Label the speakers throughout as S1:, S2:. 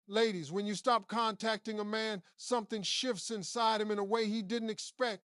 S1: Ladies, when you stop contacting a man, something shifts inside him in a way he didn't expect.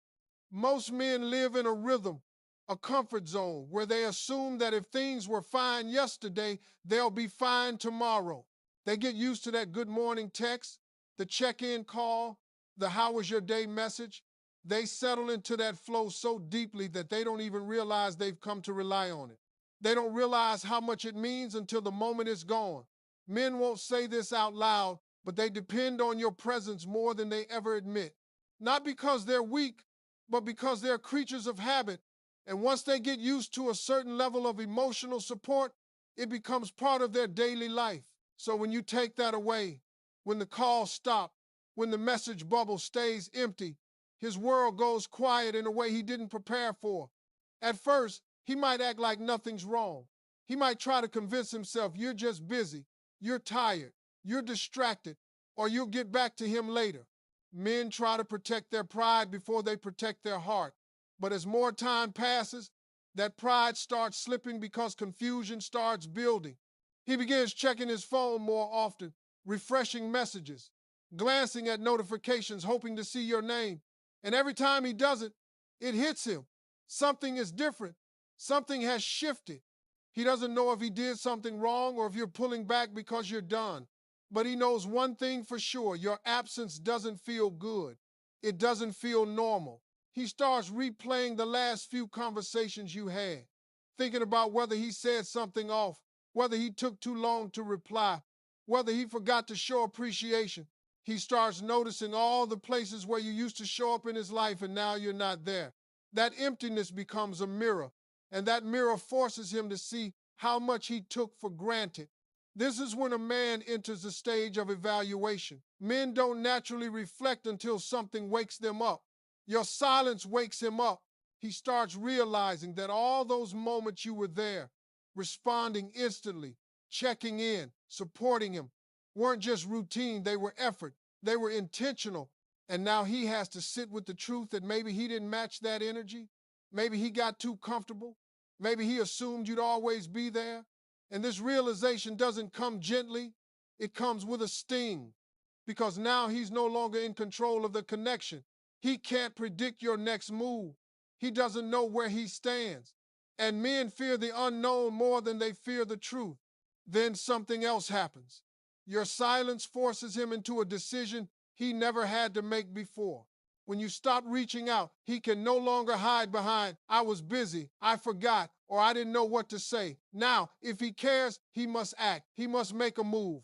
S1: Most men live in a rhythm, a comfort zone, where they assume that if things were fine yesterday, they'll be fine tomorrow. They get used to that good morning text, the check in call, the how was your day message. They settle into that flow so deeply that they don't even realize they've come to rely on it. They don't realize how much it means until the moment is gone. Men won't say this out loud, but they depend on your presence more than they ever admit. Not because they're weak, but because they're creatures of habit. And once they get used to a certain level of emotional support, it becomes part of their daily life. So when you take that away, when the calls stop, when the message bubble stays empty, his world goes quiet in a way he didn't prepare for. At first, he might act like nothing's wrong. He might try to convince himself you're just busy, you're tired, you're distracted, or you'll get back to him later. Men try to protect their pride before they protect their heart. But as more time passes, that pride starts slipping because confusion starts building. He begins checking his phone more often, refreshing messages, glancing at notifications, hoping to see your name. And every time he does it, it hits him. Something is different. Something has shifted. He doesn't know if he did something wrong or if you're pulling back because you're done. But he knows one thing for sure: your absence doesn't feel good. It doesn't feel normal. He starts replaying the last few conversations you had, thinking about whether he said something off, whether he took too long to reply, whether he forgot to show appreciation. He starts noticing all the places where you used to show up in his life and now you're not there. That emptiness becomes a mirror, and that mirror forces him to see how much he took for granted. This is when a man enters the stage of evaluation. Men don't naturally reflect until something wakes them up. Your silence wakes him up. He starts realizing that all those moments you were there, responding instantly, checking in, supporting him, weren't just routine, they were effort, they were intentional. And now he has to sit with the truth that maybe he didn't match that energy. Maybe he got too comfortable. Maybe he assumed you'd always be there. And this realization doesn't come gently, it comes with a sting, because now he's no longer in control of the connection. He can't predict your next move. He doesn't know where he stands. And men fear the unknown more than they fear the truth. Then something else happens. Your silence forces him into a decision he never had to make before. When you stop reaching out, he can no longer hide behind, I was busy, I forgot, or I didn't know what to say. Now, if he cares, he must act. He must make a move.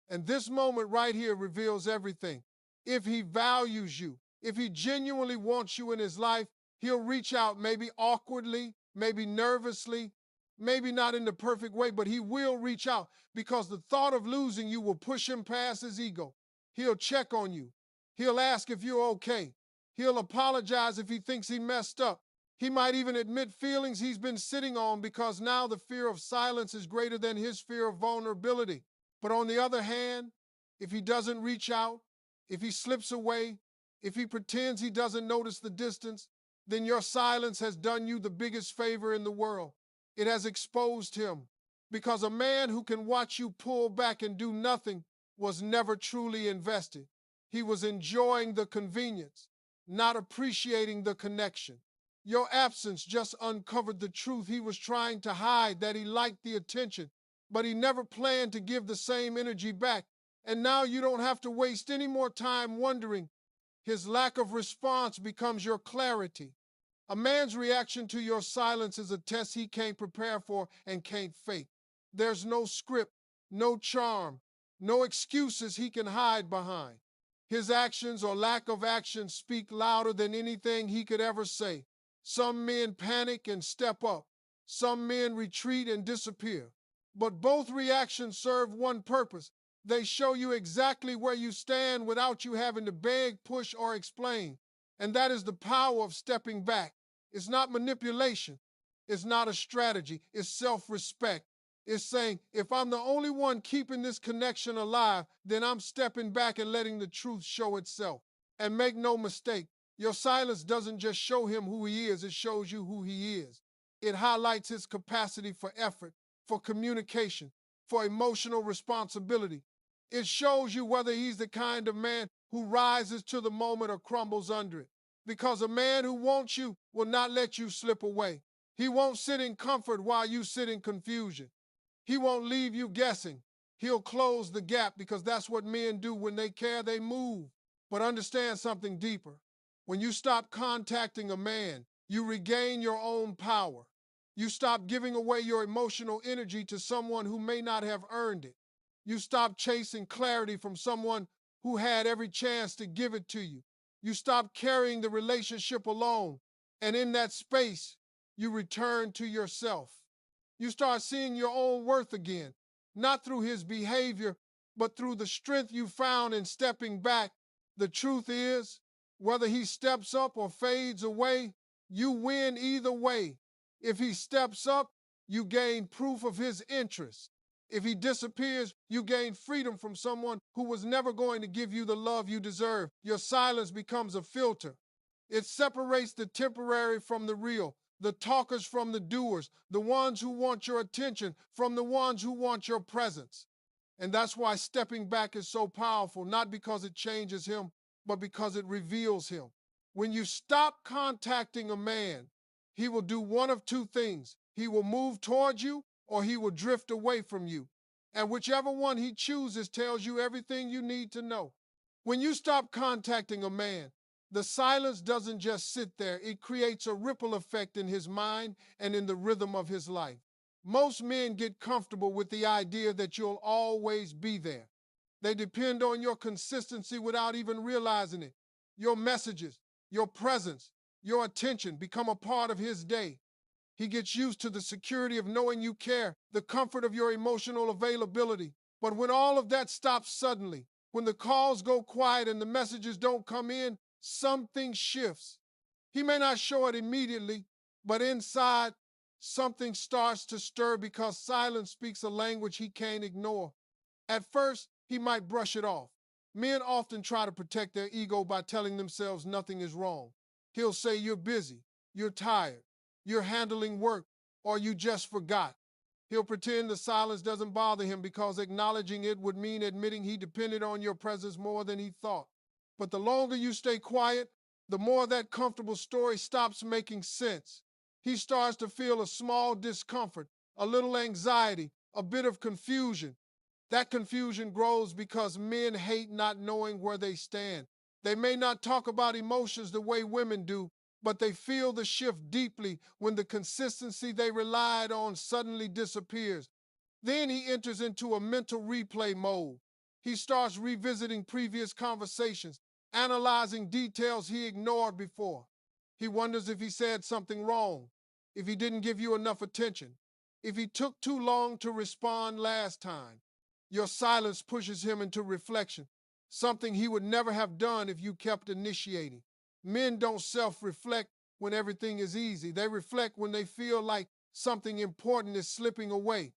S1: And this moment right here reveals everything. If he values you, if he genuinely wants you in his life, he'll reach out, maybe awkwardly, maybe nervously, maybe not in the perfect way, but he will reach out because the thought of losing you will push him past his ego. He'll check on you. He'll ask if you're okay. He'll apologize if he thinks he messed up. He might even admit feelings he's been sitting on because now the fear of silence is greater than his fear of vulnerability. But on the other hand, if he doesn't reach out, if he slips away, if he pretends he doesn't notice the distance, then your silence has done you the biggest favor in the world. It has exposed him, because a man who can watch you pull back and do nothing was never truly invested. He was enjoying the convenience, not appreciating the connection. Your absence just uncovered the truth he was trying to hide, that he liked the attention, but he never planned to give the same energy back. And now you don't have to waste any more time wondering. His lack of response becomes your clarity. A man's reaction to your silence is a test he can't prepare for and can't fake. There's no script, no charm, no excuses he can hide behind. His actions or lack of action speak louder than anything he could ever say. Some men panic and step up. Some men retreat and disappear. But both reactions serve one purpose. They show you exactly where you stand without you having to beg, push, or explain. And that is the power of stepping back. It's not manipulation. It's not a strategy. It's self-respect. It's saying, if I'm the only one keeping this connection alive, then I'm stepping back and letting the truth show itself. And make no mistake, your silence doesn't just show him who he is, it shows you who he is. It highlights his capacity for effort, for communication, for emotional responsibility. It shows you whether he's the kind of man who rises to the moment or crumbles under it. Because a man who wants you will not let you slip away. He won't sit in comfort while you sit in confusion. He won't leave you guessing. He'll close the gap because that's what men do. When they care, they move. But understand something deeper. When you stop contacting a man, you regain your own power. You stop giving away your emotional energy to someone who may not have earned it. You stop chasing clarity from someone who had every chance to give it to you. You stop carrying the relationship alone. And in that space, you return to yourself. You start seeing your own worth again, not through his behavior, but through the strength you found in stepping back. The truth is, whether he steps up or fades away, you win either way. If he steps up, you gain proof of his interest. If he disappears, you gain freedom from someone who was never going to give you the love you deserve. Your silence becomes a filter. It separates the temporary from the real, the talkers from the doers, the ones who want your attention from the ones who want your presence. And that's why stepping back is so powerful, not because it changes him, but because it reveals him. When you stop contacting a man, he will do one of two things. He will move towards you or he will drift away from you. And whichever one he chooses tells you everything you need to know. When you stop contacting a man, the silence doesn't just sit there. It creates a ripple effect in his mind and in the rhythm of his life. Most men get comfortable with the idea that you'll always be there. They depend on your consistency without even realizing it. Your messages, your presence, your attention become a part of his day. He gets used to the security of knowing you care, the comfort of your emotional availability. But when all of that stops suddenly, when the calls go quiet and the messages don't come in, something shifts. He may not show it immediately, but inside, something starts to stir because silence speaks a language he can't ignore. At first, he might brush it off. Men often try to protect their ego by telling themselves nothing is wrong. He'll say, "You're busy, you're tired, you're handling work, or you just forgot." He'll pretend the silence doesn't bother him because acknowledging it would mean admitting he depended on your presence more than he thought. But the longer you stay quiet, the more that comfortable story stops making sense. He starts to feel a small discomfort, a little anxiety, a bit of confusion. That confusion grows because men hate not knowing where they stand. They may not talk about emotions the way women do, but they feel the shift deeply when the consistency they relied on suddenly disappears. Then he enters into a mental replay mode. He starts revisiting previous conversations, analyzing details he ignored before. He wonders if he said something wrong, if he didn't give you enough attention, if he took too long to respond last time. Your silence pushes him into reflection, something he would never have done if you kept initiating. Men don't self-reflect when everything is easy. They reflect when they feel like something important is slipping away.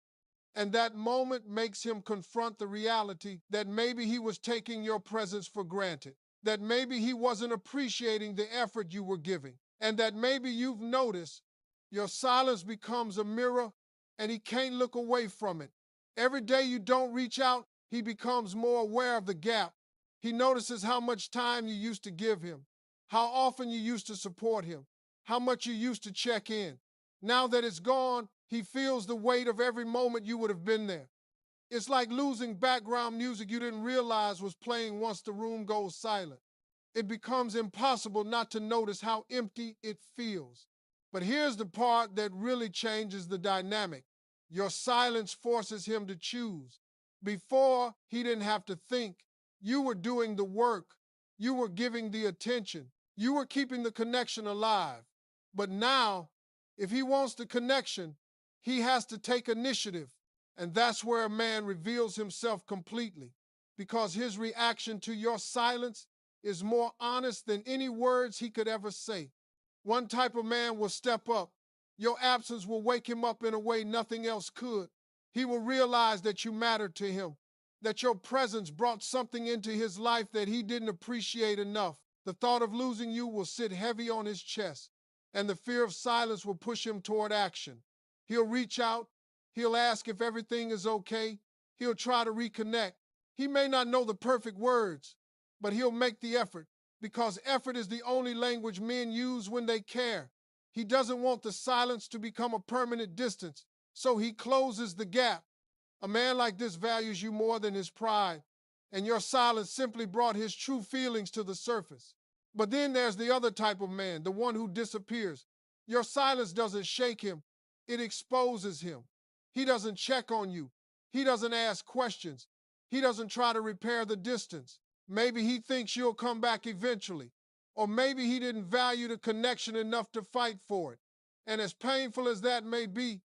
S1: And that moment makes him confront the reality that maybe he was taking your presence for granted, that maybe he wasn't appreciating the effort you were giving, and that maybe you've noticed your silence becomes a mirror and he can't look away from it. Every day you don't reach out, he becomes more aware of the gap. He notices how much time you used to give him, how often you used to support him, how much you used to check in. Now that it's gone, he feels the weight of every moment you would have been there. It's like losing background music you didn't realize was playing once the room goes silent. It becomes impossible not to notice how empty it feels. But here's the part that really changes the dynamic. Your silence forces him to choose. Before, he didn't have to think. You were doing the work. You were giving the attention. You were keeping the connection alive. But now, if he wants the connection, he has to take initiative. And that's where a man reveals himself completely, because his reaction to your silence is more honest than any words he could ever say. One type of man will step up. Your absence will wake him up in a way nothing else could. He will realize that you mattered to him, that your presence brought something into his life that he didn't appreciate enough. The thought of losing you will sit heavy on his chest, and the fear of silence will push him toward action. He'll reach out. He'll ask if everything is okay. He'll try to reconnect. He may not know the perfect words, but he'll make the effort because effort is the only language men use when they care. He doesn't want the silence to become a permanent distance, so he closes the gap. A man like this values you more than his pride, and your silence simply brought his true feelings to the surface. But then there's the other type of man, the one who disappears. Your silence doesn't shake him, it exposes him. He doesn't check on you, he doesn't ask questions, he doesn't try to repair the distance. Maybe he thinks you'll come back eventually, or maybe he didn't value the connection enough to fight for it. And as painful as that may be,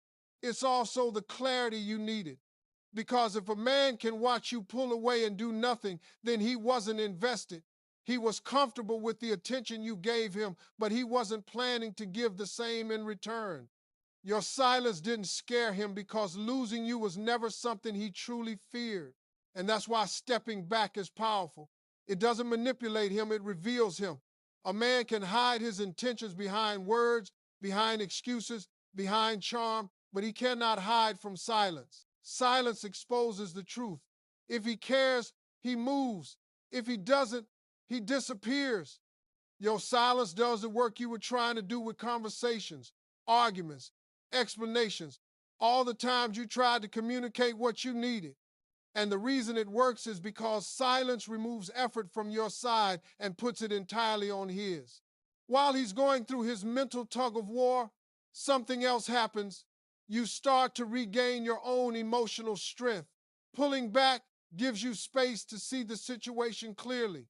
S1: it's also the clarity you needed. Because if a man can watch you pull away and do nothing, then he wasn't invested. He was comfortable with the attention you gave him, but he wasn't planning to give the same in return. Your silence didn't scare him because losing you was never something he truly feared. And that's why stepping back is powerful. It doesn't manipulate him, it reveals him. A man can hide his intentions behind words, behind excuses, behind charm, but he cannot hide from silence. Silence exposes the truth. If he cares, he moves. If he doesn't, he disappears. Your silence does the work you were trying to do with conversations, arguments, explanations, all the times you tried to communicate what you needed. And the reason it works is because silence removes effort from your side and puts it entirely on his. While he's going through his mental tug of war, something else happens. You start to regain your own emotional strength. Pulling back gives you space to see the situation clearly.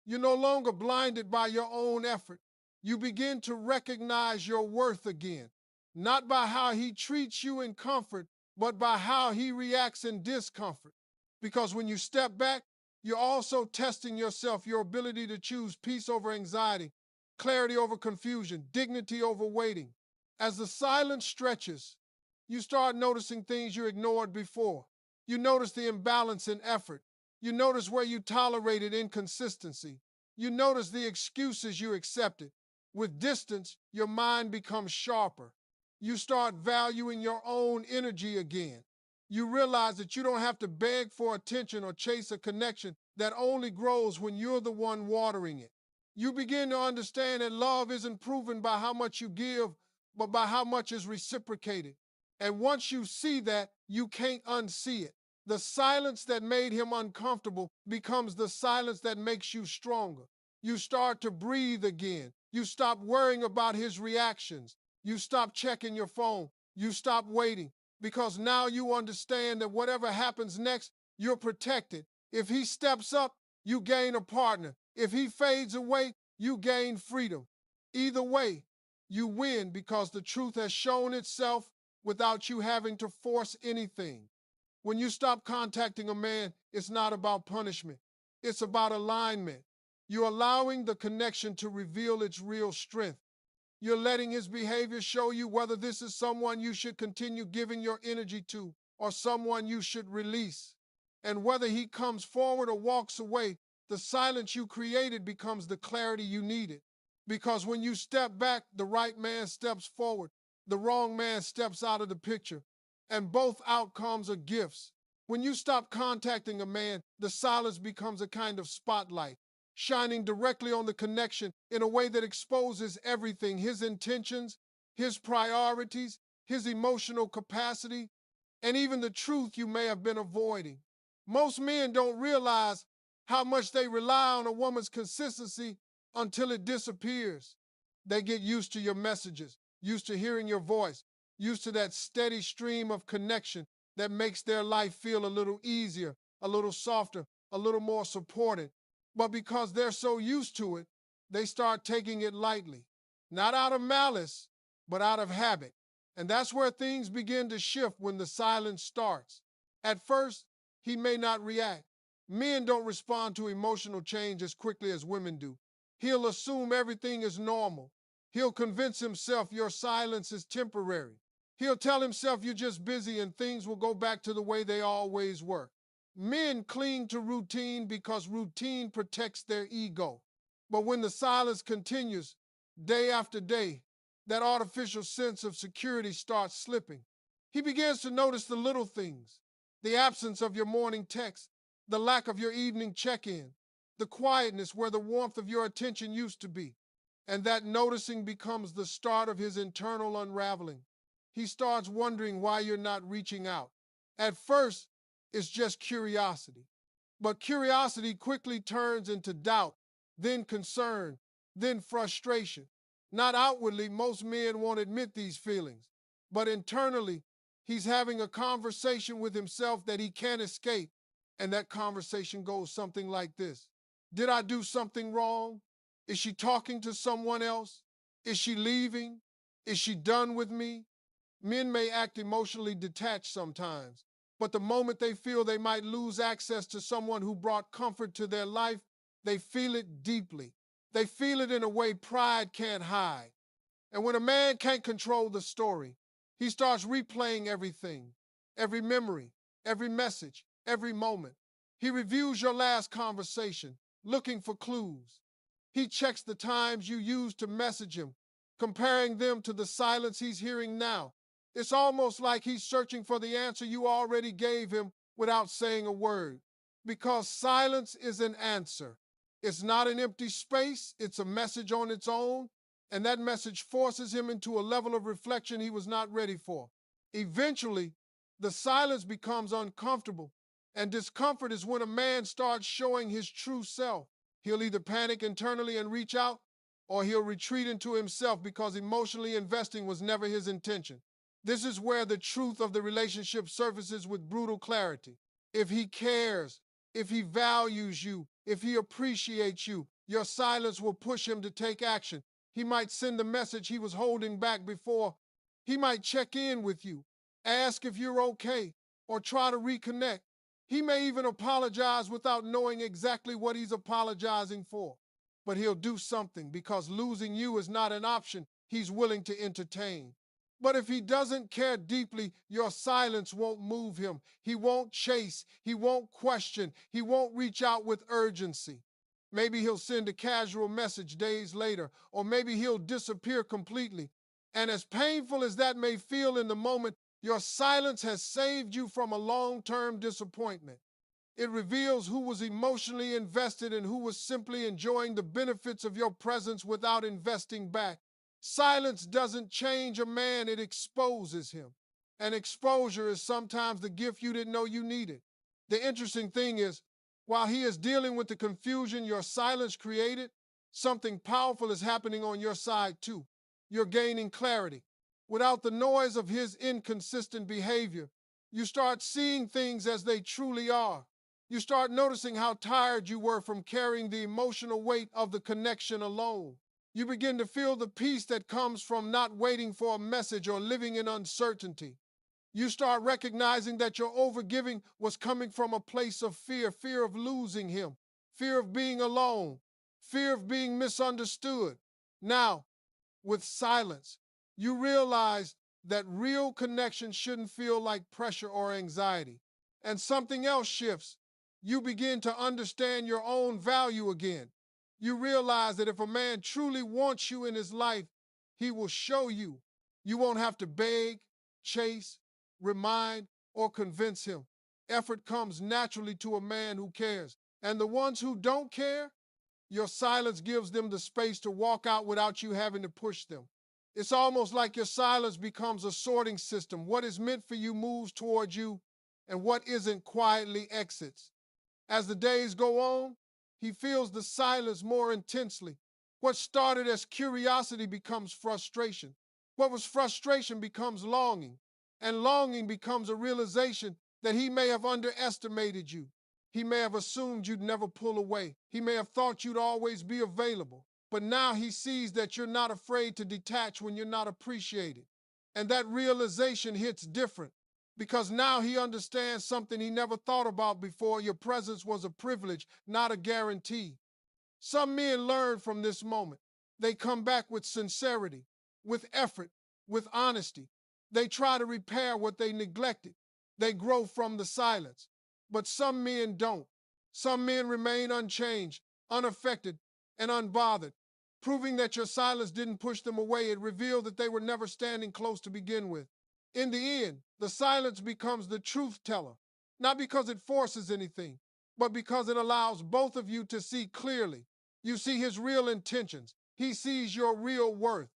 S1: You're no longer blinded by your own effort. You begin to recognize your worth again, not by how he treats you in comfort, but by how he reacts in discomfort. Because when you step back, you're also testing yourself, your ability to choose peace over anxiety, clarity over confusion, dignity over waiting. As the silence stretches, you start noticing things you ignored before. You notice the imbalance in effort. You notice where you tolerated inconsistency. You notice the excuses you accepted. With distance, your mind becomes sharper. You start valuing your own energy again. You realize that you don't have to beg for attention or chase a connection that only grows when you're the one watering it. You begin to understand that love isn't proven by how much you give, but by how much is reciprocated. And once you see that, you can't unsee it. The silence that made him uncomfortable becomes the silence that makes you stronger. You start to breathe again. You stop worrying about his reactions. You stop checking your phone. You stop waiting because now you understand that whatever happens next, you're protected. If he steps up, you gain a partner. If he fades away, you gain freedom. Either way, you win because the truth has shown itself without you having to force anything. When you stop contacting a man, it's not about punishment. It's about alignment. You're allowing the connection to reveal its real strength. You're letting his behavior show you whether this is someone you should continue giving your energy to or someone you should release. And whether he comes forward or walks away, the silence you created becomes the clarity you needed. Because when you step back, the right man steps forward, the wrong man steps out of the picture, and both outcomes are gifts. When you stop contacting a man, the silence becomes a kind of spotlight, shining directly on the connection in a way that exposes everything, his intentions, his priorities, his emotional capacity, and even the truth you may have been avoiding. Most men don't realize how much they rely on a woman's consistency until it disappears. They get used to your messages, used to hearing your voice, used to that steady stream of connection that makes their life feel a little easier, a little softer, a little more supported. But because they're so used to it, they start taking it lightly. Not out of malice, but out of habit. And that's where things begin to shift when the silence starts. At first, he may not react. Men don't respond to emotional change as quickly as women do. He'll assume everything is normal. He'll convince himself your silence is temporary. He'll tell himself you're just busy and things will go back to the way they always were. Men cling to routine because routine protects their ego. But when the silence continues, day after day, that artificial sense of security starts slipping. He begins to notice the little things, the absence of your morning text, the lack of your evening check-in, the quietness where the warmth of your attention used to be. And that noticing becomes the start of his internal unraveling. He starts wondering why you're not reaching out. At first, it's just curiosity. But curiosity quickly turns into doubt, then concern, then frustration. Not outwardly, most men won't admit these feelings, but internally, he's having a conversation with himself that he can't escape. And that conversation goes something like this: did I do something wrong? Is she talking to someone else? Is she leaving? Is she done with me? Men may act emotionally detached sometimes, but the moment they feel they might lose access to someone who brought comfort to their life, they feel it deeply. They feel it in a way pride can't hide. And when a man can't control the story, he starts replaying everything, every memory, every message, every moment. He reviews your last conversation, looking for clues. He checks the times you used to message him, comparing them to the silence he's hearing now. It's almost like he's searching for the answer you already gave him without saying a word. Because silence is an answer. It's not an empty space, it's a message on its own, and that message forces him into a level of reflection he was not ready for. Eventually, the silence becomes uncomfortable, and discomfort is when a man starts showing his true self. He'll either panic internally and reach out, or he'll retreat into himself because emotionally investing was never his intention. This is where the truth of the relationship surfaces with brutal clarity. If he cares, if he values you, if he appreciates you, your silence will push him to take action. He might send a message he was holding back before. He might check in with you, ask if you're okay, or try to reconnect. He may even apologize without knowing exactly what he's apologizing for. But he'll do something because losing you is not an option he's willing to entertain. But if he doesn't care deeply, your silence won't move him. He won't chase. He won't question. He won't reach out with urgency. Maybe he'll send a casual message days later, or maybe he'll disappear completely. And as painful as that may feel in the moment, your silence has saved you from a long-term disappointment. It reveals who was emotionally invested and who was simply enjoying the benefits of your presence without investing back. Silence doesn't change a man, it exposes him. And exposure is sometimes the gift you didn't know you needed. The interesting thing is, while he is dealing with the confusion your silence created, something powerful is happening on your side too. You're gaining clarity. Without the noise of his inconsistent behavior, you start seeing things as they truly are. You start noticing how tired you were from carrying the emotional weight of the connection alone. You begin to feel the peace that comes from not waiting for a message or living in uncertainty. You start recognizing that your overgiving was coming from a place of fear, fear of losing him, fear of being alone, fear of being misunderstood. Now, with silence, you realize that real connection shouldn't feel like pressure or anxiety. And something else shifts. You begin to understand your own value again. You realize that if a man truly wants you in his life, he will show you. You won't have to beg, chase, remind, or convince him. Effort comes naturally to a man who cares. And the ones who don't care, your silence gives them the space to walk out without you having to push them. It's almost like your silence becomes a sorting system. What is meant for you moves towards you, and what isn't quietly exits. As the days go on, he feels the silence more intensely. What started as curiosity becomes frustration. What was frustration becomes longing, and longing becomes a realization that he may have underestimated you. He may have assumed you'd never pull away. He may have thought you'd always be available. But now he sees that you're not afraid to detach when you're not appreciated. And that realization hits different because now he understands something he never thought about before. Your presence was a privilege, not a guarantee. Some men learn from this moment. They come back with sincerity, with effort, with honesty. They try to repair what they neglected. They grow from the silence. But some men don't. Some men remain unchanged, unaffected, and unbothered. Proving that your silence didn't push them away, it revealed that they were never standing close to begin with. In the end, the silence becomes the truth teller, not because it forces anything, but because it allows both of you to see clearly. You see his real intentions. He sees your real worth.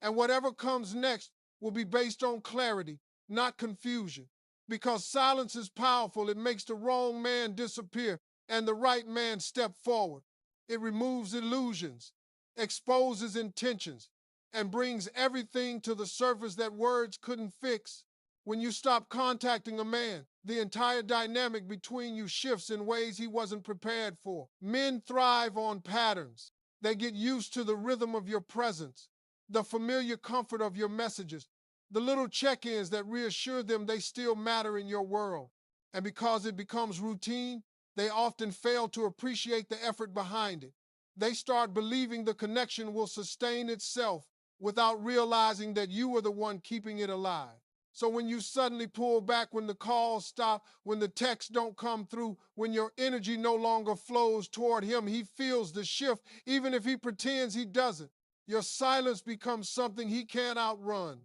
S1: And whatever comes next will be based on clarity, not confusion. Because silence is powerful, it makes the wrong man disappear and the right man step forward. It removes illusions, exposes intentions, and brings everything to the surface that words couldn't fix. When you stop contacting a man, the entire dynamic between you shifts in ways he wasn't prepared for. Men thrive on patterns. They get used to the rhythm of your presence, the familiar comfort of your messages, the little check-ins that reassure them they still matter in your world. And because it becomes routine, they often fail to appreciate the effort behind it. They start believing the connection will sustain itself without realizing that you are the one keeping it alive. So when you suddenly pull back, when the calls stop, when the texts don't come through, when your energy no longer flows toward him, he feels the shift, even if he pretends he doesn't. Your silence becomes something he can't outrun.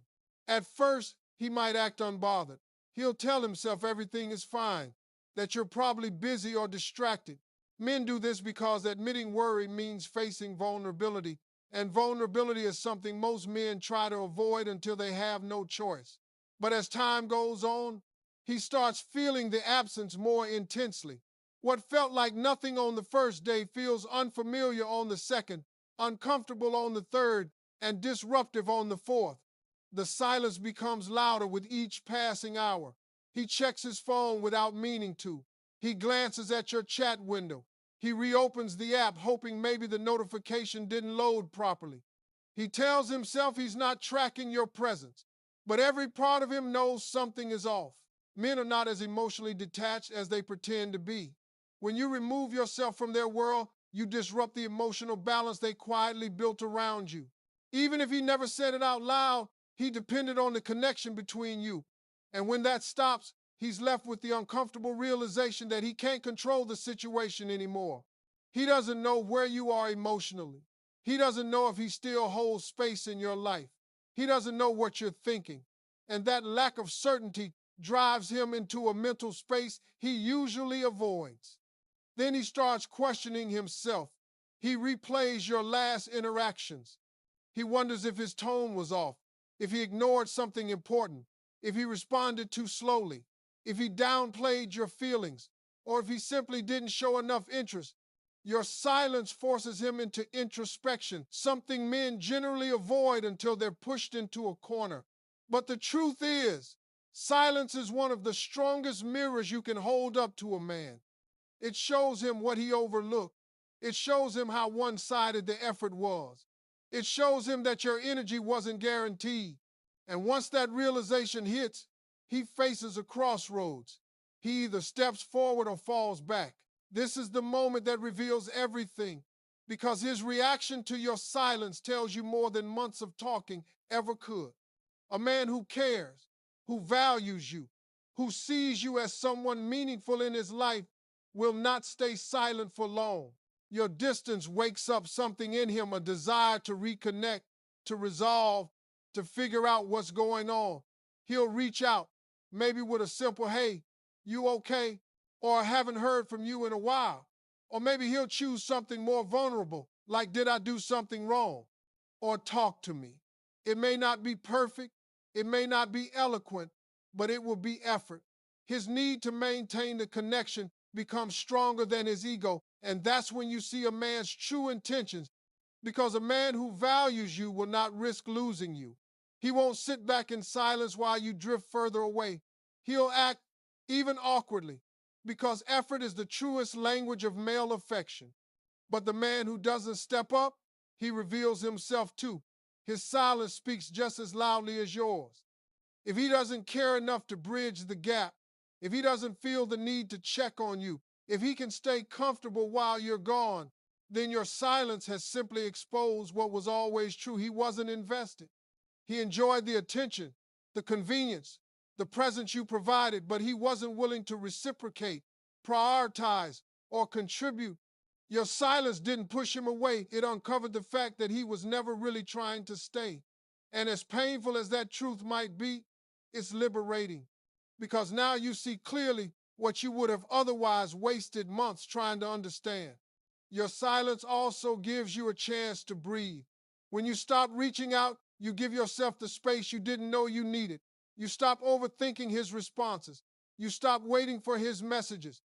S1: At first, he might act unbothered. He'll tell himself everything is fine, that you're probably busy or distracted. Men do this because admitting worry means facing vulnerability, and vulnerability is something most men try to avoid until they have no choice. But as time goes on, he starts feeling the absence more intensely. What felt like nothing on the first day feels unfamiliar on the second, uncomfortable on the third, and disruptive on the fourth. The silence becomes louder with each passing hour. He checks his phone without meaning to. He glances at your chat window. He reopens the app, hoping maybe the notification didn't load properly. He tells himself he's not tracking your presence, but every part of him knows something is off. Men are not as emotionally detached as they pretend to be. When you remove yourself from their world, you disrupt the emotional balance they quietly built around you. Even if he never said it out loud, he depended on the connection between you. And when that stops, he's left with the uncomfortable realization that he can't control the situation anymore. He doesn't know where you are emotionally. He doesn't know if he still holds space in your life. He doesn't know what you're thinking. And that lack of certainty drives him into a mental space he usually avoids. Then he starts questioning himself. He replays your last interactions. He wonders if his tone was off, if he ignored something important, if he responded too slowly, if he downplayed your feelings, or if he simply didn't show enough interest. Your silence forces him into introspection, something men generally avoid until they're pushed into a corner. But the truth is, silence is one of the strongest mirrors you can hold up to a man. It shows him what he overlooked. It shows him how one-sided the effort was. It shows him that your energy wasn't guaranteed. And once that realization hits, he faces a crossroads. He either steps forward or falls back. This is the moment that reveals everything, because his reaction to your silence tells you more than months of talking ever could. A man who cares, who values you, who sees you as someone meaningful in his life will not stay silent for long. Your distance wakes up something in him, a desire to reconnect, to resolve, to figure out what's going on. He'll reach out, maybe with a simple, "Hey, you okay?" Or "I haven't heard from you in a while." Or maybe he'll choose something more vulnerable, like, "Did I do something wrong?" Or "Talk to me." It may not be perfect, it may not be eloquent, but it will be effort. His need to maintain the connection becomes stronger than his ego, and that's when you see a man's true intentions, because a man who values you will not risk losing you. He won't sit back in silence while you drift further away. He'll act, even awkwardly, because effort is the truest language of male affection. But the man who doesn't step up, he reveals himself too. His silence speaks just as loudly as yours. If he doesn't care enough to bridge the gap, if he doesn't feel the need to check on you, if he can stay comfortable while you're gone, then your silence has simply exposed what was always true. He wasn't invested. He enjoyed the attention, the convenience, the presence you provided, but he wasn't willing to reciprocate, prioritize, or contribute. Your silence didn't push him away. It uncovered the fact that he was never really trying to stay. And as painful as that truth might be, it's liberating, because now you see clearly what you would have otherwise wasted months trying to understand. Your silence also gives you a chance to breathe. When you stop reaching out, you give yourself the space you didn't know you needed. You stop overthinking his responses. You stop waiting for his messages.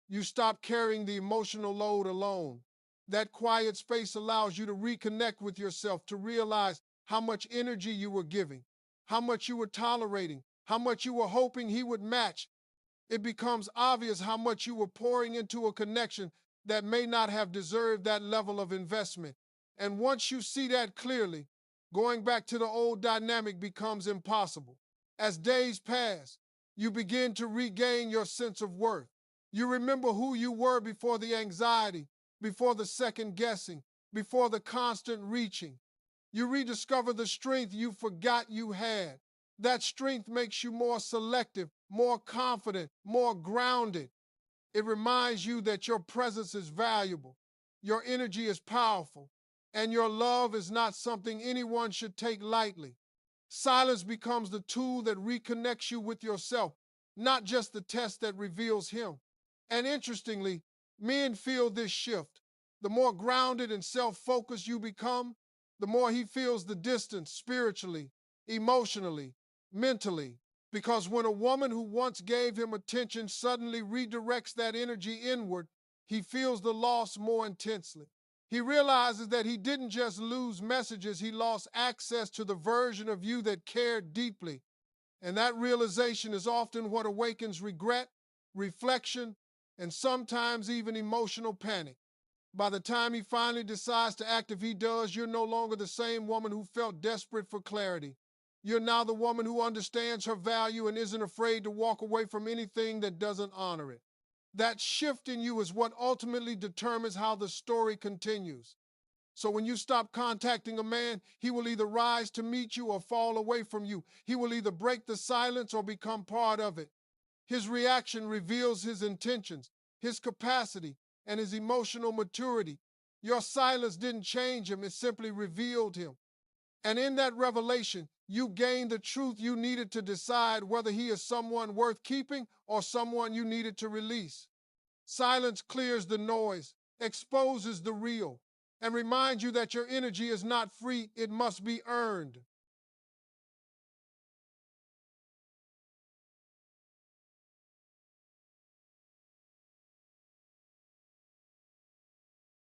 S1: You stop carrying the emotional load alone. That quiet space allows you to reconnect with yourself, to realize how much energy you were giving, how much you were tolerating, how much you were hoping he would match. It becomes obvious how much you were pouring into a connection that may not have deserved that level of investment. And once you see that clearly, going back to the old dynamic becomes impossible. As days pass, you begin to regain your sense of worth. You remember who you were before the anxiety, before the second guessing, before the constant reaching. You rediscover the strength you forgot you had. That strength makes you more selective, more confident, more grounded. It reminds you that your presence is valuable, your energy is powerful, and your love is not something anyone should take lightly. Silence becomes the tool that reconnects you with yourself, not just the test that reveals him. And interestingly, men feel this shift. The more grounded and self focused you become, the more he feels the distance spiritually, emotionally, mentally. Because when a woman who once gave him attention suddenly redirects that energy inward, he feels the loss more intensely. He realizes that he didn't just lose messages, he lost access to the version of you that cared deeply. And that realization is often what awakens regret, reflection, and sometimes even emotional panic. By the time he finally decides to act, if he does, you're no longer the same woman who felt desperate for clarity. You're now the woman who understands her value and isn't afraid to walk away from anything that doesn't honor it. That shift in you is what ultimately determines how the story continues. So when you stop contacting a man, he will either rise to meet you or fall away from you. He will either break the silence or become part of it. His reaction reveals his intentions, his capacity, and his emotional maturity. Your silence didn't change him, it simply revealed him. And in that revelation, you gained the truth you needed to decide whether he is someone worth keeping or someone you needed to release. Silence clears the noise, exposes the real, and reminds you that your energy is not free, it must be earned.